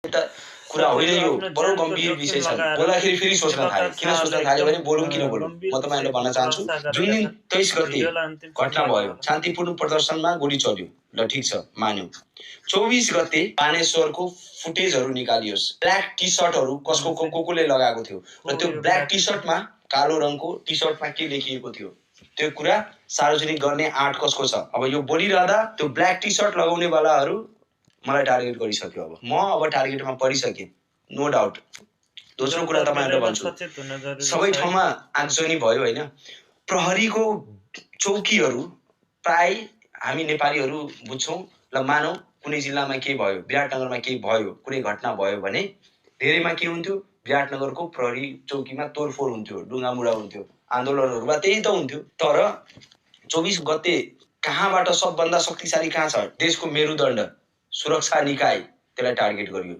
एउटा कुरा होइन यो बडो गम्भीर विषय छ बोल्दाखेरि फेरि सोच्न थाले किन सोच्न थाले भने बोलौँ किन बोलौँ म तपाईहरुलाई भन्न चाहन्छु जुन दिन 23 गते घटना भयो शान्तिपूर्ण प्रदर्शनमा गोली चल्यो ल ठीक छ मान्यौ 24 गते बानेश्वरको फुटेजहरु निकालियोस् ब्ल्याक टी शर्टहरु कसले लगाएको थियो र त्यो ब्ल्याक टी शर्टमा कालो रङको टी शर्टमा के लेखिएको थियो त्यो कुरा सार्वजनिक गर्ने आँट कसको छ अब यो बोलिरहँदा त्यो ब्ल्याक टी शर्ट लगाउने वालाहरु मलाई टार्गेट गरिसक्यो अब टार्गेटमा परिसके नो डाउट दोस्रो कुरा तपाईहरुलाई भन्छु सबै ठाउँमा आगजनी भयो हैन प्रहरीको चौकीहरु प्राय हामी नेपालीहरु बुझ्छौं ल मानौ कुनै जिल्लामा के भयो विराटनगरमा के भयो कुनै घटना भयो भने धेरैमा के हुन्थ्यो विराटनगरको प्रहरी चौकीमा तोडफोड हुन्थ्यो ढुङ्गामुढा हुन्थ्यो आन्दोलनहरुमा त्यही त हुन्थ्यो तर 24 गते कहाँबाट सबभन्दा शक्तिशाली कहाँ छ देशको मेरुदण्ड सुरक्षा निकाय त्यसलाई टार्गेट गरियो